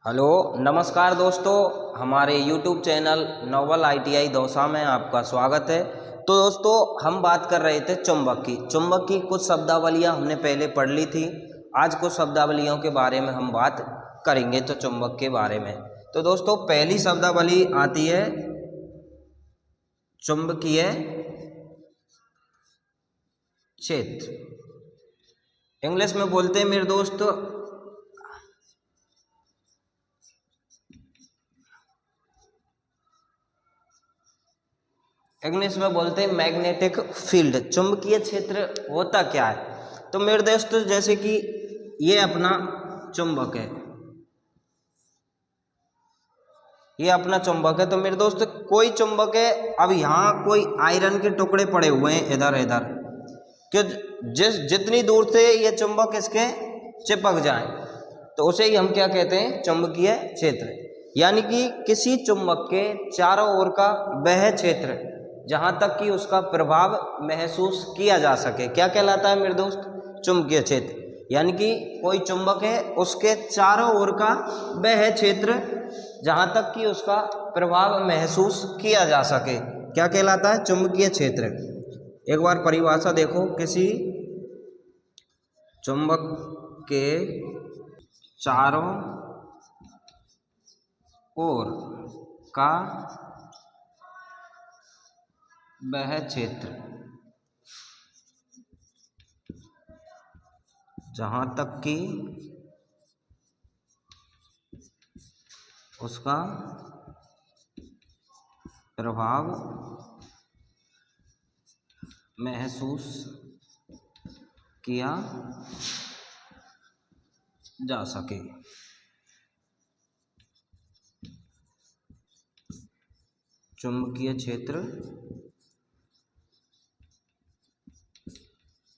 Hello नमस्कार दोस्तों, हमारे YouTube channel Noble ITI Dausa में आपका स्वागत है। तो दोस्तों, हम बात कर रहे थे चुंबक की कुछ शब्दावलियां हमने पहले पढ़ ली थी। आज कुछ शब्दावलियों के बारे में हम बात करेंगे तो चुंबक के बारे में। तो दोस्तों, पहली शब्दावली आती है चुंबकीय क्षेत्र। इंग्लिश में बोलते हैं मेरे दोस्त इंग्लिश में बोलते हैं मैग्नेटिक फील्ड। चुंबकीय क्षेत्र होता क्या है? तो मेरे दोस्त, जैसे कि ये अपना चुंबक है, ये अपना चुंबक है। तो मेरे दोस्त, कोई चुंबक है, अब यहाँ कोई आयरन के टुकड़े पड़े हुए हैं इधर इधर कि जितनी दूर से ये चुंबक इसके चिपक जाए तो उसे ही हम क्या कहते हैं? चुंबकीय क्षेत्र। यानी कि किसी चुंबक के चारों ओर का वह क्षेत्र जहां तक कि उसका प्रभाव महसूस किया जा सके क्या कहलाता है मेरे दोस्त? चुंबकीय क्षेत्र। यानी कि कोई चुंबक है, उसके चारों ओर का वह क्षेत्र जहां तक कि उसका प्रभाव महसूस किया जा सके क्या कहलाता है? चुंबकीय क्षेत्र। एक बार परिभाषा देखो, किसी चुंबक के चारों ओर का वह क्षेत्र जहां तक कि उसका प्रभाव महसूस किया जा सके। चुंबकीय क्षेत्र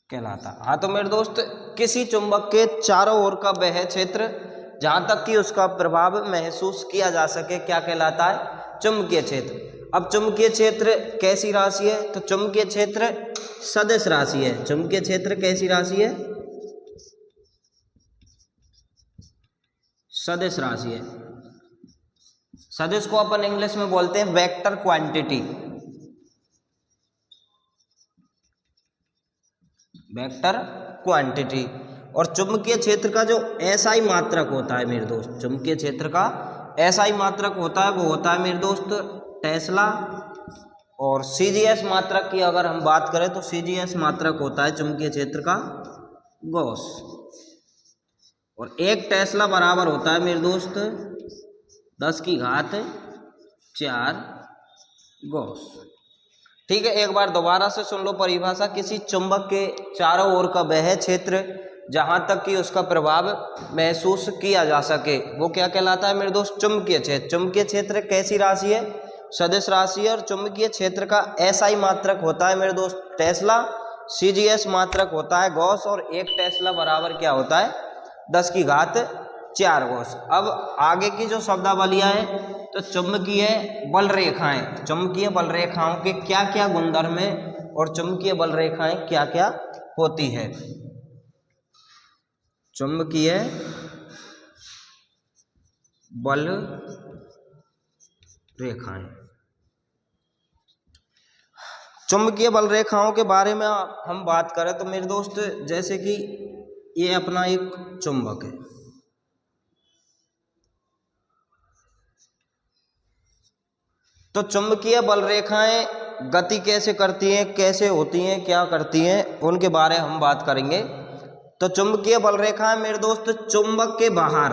कहलाता। हाँ, तो मेरे दोस्त, किसी चुंबक के चारों ओर का वह क्षेत्र जहां तक कि उसका प्रभाव महसूस किया जा सके क्या कहलाता है? चुंबकीय क्षेत्र। अब चुंबकीय क्षेत्र कैसी राशि है? तो चुंबकीय क्षेत्र सदिश राशि है। चुंबकीय क्षेत्र कैसी राशि है? सदिश राशि है। सदिश को अपन इंग्लिश में बोलते हैं वेक्टर क्वांटिटी। Vector quantity. और चुंबकीय क्षेत्र का जो एसआई मात्रक होता है मेरे दोस्त, चुंबकीय क्षेत्र का एसआई मात्रक होता है, वो होता है मेरे दोस्त टेस्ला। और सीजीएस मात्रक की अगर हम बात करें तो सीजीएस मात्रक होता है चुंबकीय क्षेत्र का गॉस। और एक टेस्ला बराबर होता है मेरे दोस्त 10⁴ गॉस। ठीक है, एक बार दोबारा से सुन लो परिभाषा। किसी चुंबक के चारों ओर का वह क्षेत्र जहां तक कि उसका प्रभाव महसूस किया जा सके वो क्या कहलाता है मेरे दोस्त? चुंबकीय क्षेत्र। चुंबकीय क्षेत्र कैसी राशि है? सदिश राशि है। और चुंबकीय क्षेत्र का एसआई मात्रक होता है मेरे दोस्त टेस्ला। सीजीएस मात्रक होता है गॉस। और एक टेस्ला बराबर क्या होता है? 10⁴ गॉस। अब आगे की जो शब्दावलियां हैं, तो चुंबकीय बल रेखाएं। चुंबकीय बल रेखाओं के क्या क्या गुणधर्म है और चुंबकीय बल रेखाएं क्या क्या होती है? चुंबकीय बल रेखाएं। चुंबकीय बल रेखाओं के बारे में हम बात करें तो मेरे दोस्त, जैसे कि ये अपना एक चुंबक है, तो चुंबकीय बल रेखाएं गति कैसे करती हैं, कैसे होती हैं, क्या करती हैं, उनके बारे में हम बात करेंगे। तो चुंबकीय बल रेखाएं मेरे दोस्त चुंबक के बाहर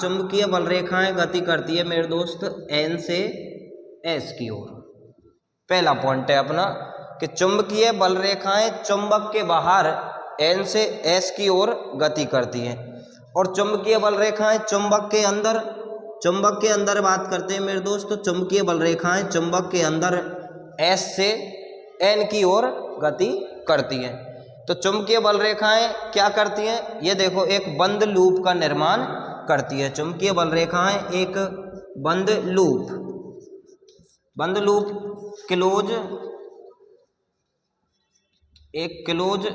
चुंबकीय बल रेखाएं गति करती है मेरे दोस्त एन से एस की ओर। पहला पॉइंट है अपना कि चुंबकीय बल रेखाएं चुंबक के बाहर एन से एस की ओर गति करती हैं। और चुंबकीय बल रेखाएं चुंबक के अंदर बात करते हैं मेरे दोस्त, तो चुंबकीय बल रेखाएं चुंबक के अंदर एस से एन की ओर गति करती हैं। तो चुंबकीय बल रेखाएं क्या करती हैं? ये देखो, एक बंद लूप का निर्माण करती है। चुंबकीय बल रेखाएं एक बंद लूप क्लोज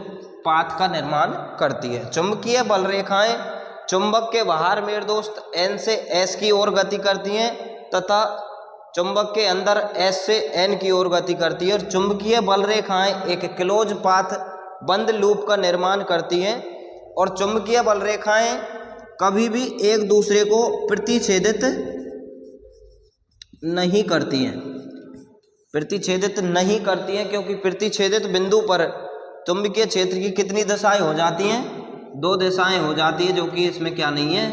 पाथ का निर्माण करती है। चुंबकीय बल रेखाएं चुंबक के बाहर मेरे दोस्त N से S की ओर गति करती हैं तथा चुंबक के अंदर S से N की ओर गति करती है। और चुंबकीय बल रेखाएं एक क्लोज पाथ बंद लूप का निर्माण करती हैं और चुंबकीय बल रेखाएं कभी भी एक दूसरे को प्रतिच्छेदित नहीं करती हैं, प्रतिच्छेदित नहीं करती हैं, क्योंकि प्रतिच्छेदित बिंदु पर चुंबकीय क्षेत्र की कितनी दिशाएं हो जाती हैं? 2 दिशाएं हो जाती है, जो कि इसमें क्या नहीं है,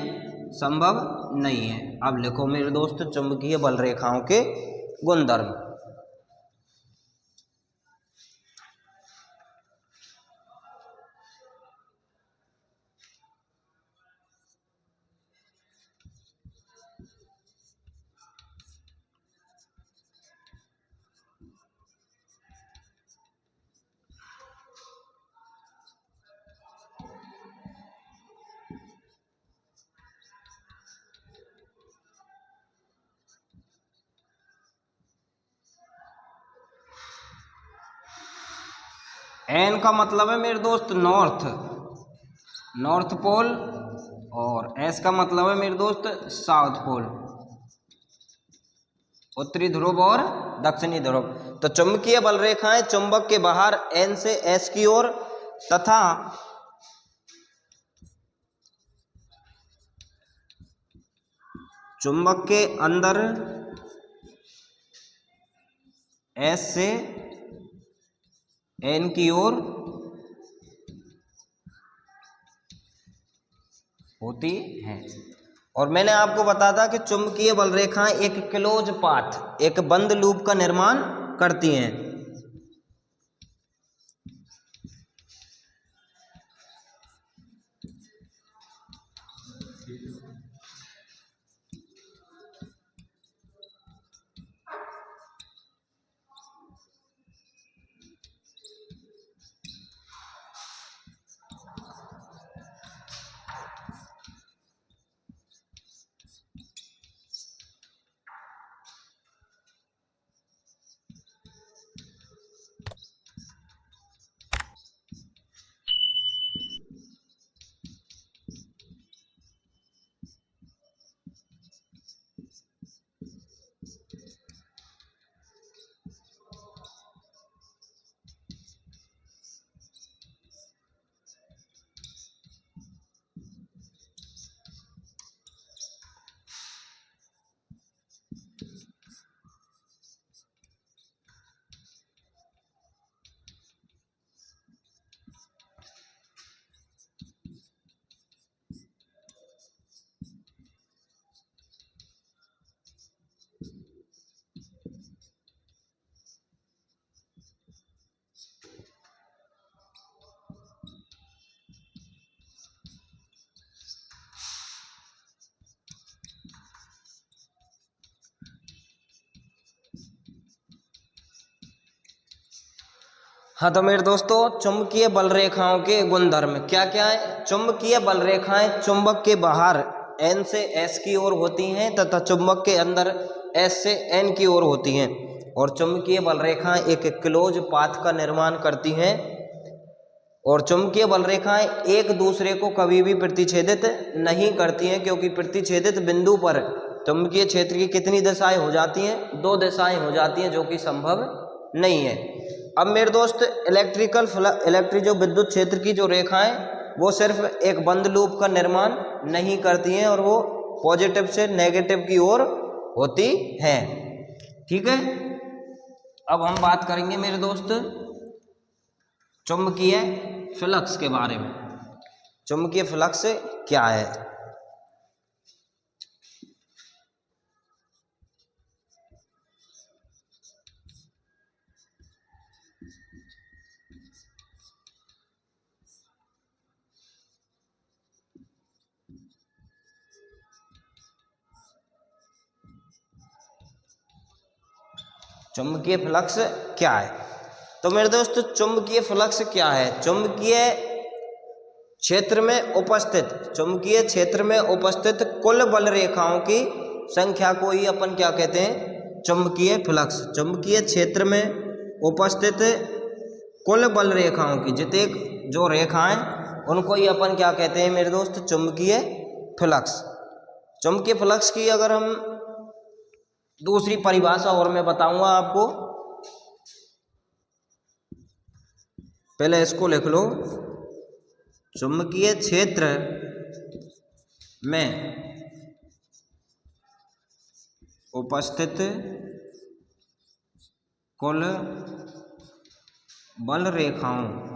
संभव नहीं है। अब लिखो मेरे दोस्त चुंबकीय बल रेखाओं के गुणधर्म। एन का मतलब है मेरे दोस्त नॉर्थ पोल, और एस का मतलब है मेरे दोस्त साउथ पोल, उत्तरी ध्रुव और दक्षिणी ध्रुव। तो चुंबकीय बल रेखाएं चुंबक के बाहर एन से एस की ओर तथा चुंबक के अंदर एस से एन की ओर होती है। और मैंने आपको बताया था कि चुंबकीय बल रेखाएं एक क्लोज पाथ, एक बंद लूप का निर्माण करती हैं। हाँ तो मेरे दोस्तों, चुंबकीय बल रेखाओं के गुणधर्म क्या क्या है? चुंबकीय बल रेखाएं चुंबक के बाहर N से S की ओर होती हैं तथा चुंबक के अंदर S से N की ओर होती हैं। और चुंबकीय बल रेखाएं एक क्लोज पाथ का निर्माण करती हैं। और चुंबकीय बल रेखाएं एक दूसरे को कभी भी प्रतिच्छेदित नहीं करती हैं, क्योंकि प्रतिच्छेदित बिंदु पर चुंबकीय क्षेत्र की कितनी दिशाएं हो जाती हैं? 2 दिशाएं हो जाती हैं, जो कि संभव नहीं है। अब मेरे दोस्त इलेक्ट्रिक जो विद्युत क्षेत्र की जो रेखाएं, वो सिर्फ एक बंद लूप का निर्माण नहीं करती हैं और वो पॉजिटिव से नेगेटिव की ओर होती हैं। ठीक है, अब हम बात करेंगे मेरे दोस्त चुंबकीय फ्लक्स के बारे में। चुंबकीय फ्लक्स क्या है? चुंबकीय फ्लक्स क्या है? तो मेरे दोस्त चुंबकीय फ्लक्स क्या है? चुंबकीय क्षेत्र में उपस्थित कुल बल रेखाओं की संख्या को ही अपन क्या कहते हैं? चुंबकीय फ्लक्स। चुंबकीय क्षेत्र में उपस्थित कुल बल रेखाओं की जितने जो रेखाएं, उनको ही अपन क्या कहते हैं मेरे दोस्त? चुंबकीय फ्लक्स। चुंबकीय फ्लक्स की अगर हम दूसरी परिभाषा और मैं बताऊंगा आपको, पहले इसको लिख लो। चुंबकीय क्षेत्र में उपस्थित कुल बल रेखाओं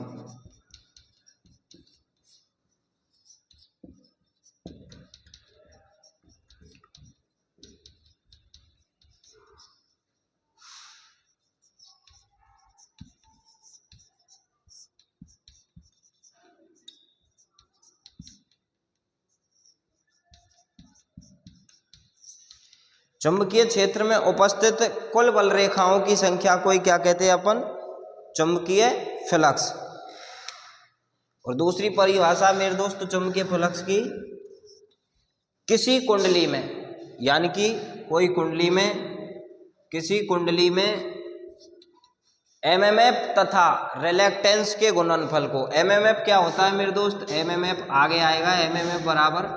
चुंबकीय क्षेत्र में उपस्थित कुल बल रेखाओं की संख्या को ही क्या कहते हैं अपन? चुंबकीय फ्लक्स। और दूसरी परिभाषा मेरे दोस्त चुंबकीय फ्लक्स की, किसी कुंडली में, यानी कि कोई कुंडली में, किसी कुंडली में एमएमएफ तथा रिलेक्टेंस के गुणनफल को, एमएमएफ क्या होता है मेरे दोस्त? एमएमएफ आगे आएगा, एमएमएफ बराबर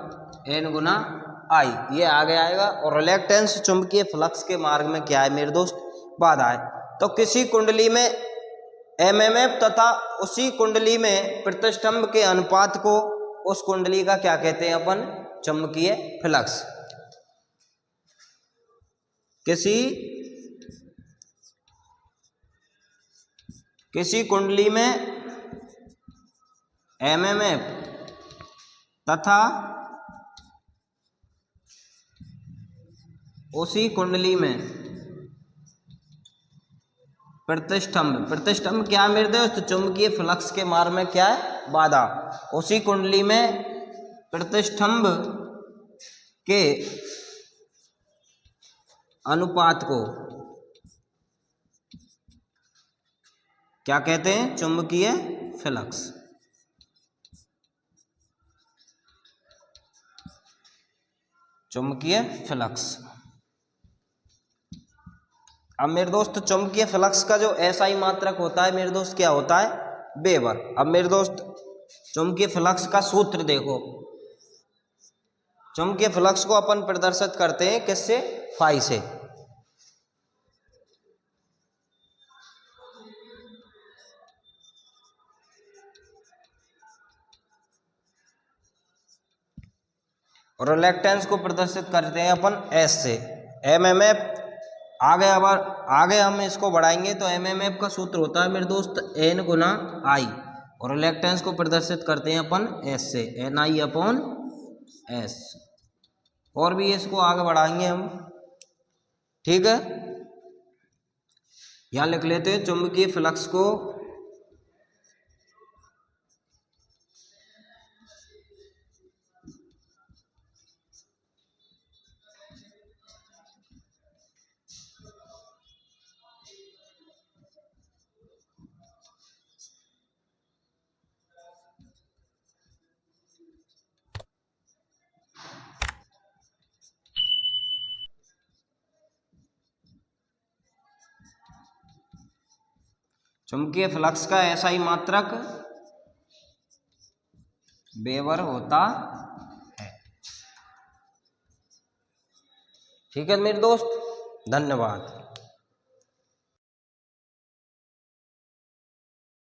एन गुना आई, ये आगे आएगा। और रिलेक्टेंस चुंबकीय फ्लक्स के मार्ग में क्या है मेरे दोस्त? बाधा है। तो किसी कुंडली में एमएमएफ तथा उसी कुंडली में प्रतिष्ठंभ के अनुपात को, उस कुंडली का क्या कहते हैं अपन? चुंबकीय फ्लक्स। किसी कुंडली में एमएमएफ तथा उसी कुंडली में प्रतिष्ठंभ क्या मेरे दोस्त? चुंबकीय फ्लक्स के मार्ग में क्या है? बाधा। उसी कुंडली में प्रतिष्ठंभ के अनुपात को क्या कहते हैं? चुंबकीय फ्लक्स। चुंबकीय फ्लक्स। अब मेरे दोस्त चुंबकीय फ्लक्स का जो एसआई मात्रक होता है मेरे दोस्त क्या होता है? वेबर। अब मेरे दोस्त चुंबकीय फ्लक्स का सूत्र देखो। चुंबकीय फ्लक्स को अपन प्रदर्शित करते हैं किससे? फाई से। और रिलेक्टेंस को प्रदर्शित करते हैं अपन एस से। एमएमएफ आगे हम इसको बढ़ाएंगे तो एमएमएफ का सूत्र होता है मेरे दोस्त एन गुना आई, और रिलेक्टेंस को प्रदर्शित करते हैं अपन एस से, एन आई अपॉन एस। और भी इसको आगे बढ़ाएंगे हम, ठीक है। यहां लिख लेते हैं चुंबकीय फ्लक्स को चुंबकीय फ्लक्स का एसआई मात्रक वेबर होता है। ठीक है मेरे दोस्त, धन्यवाद।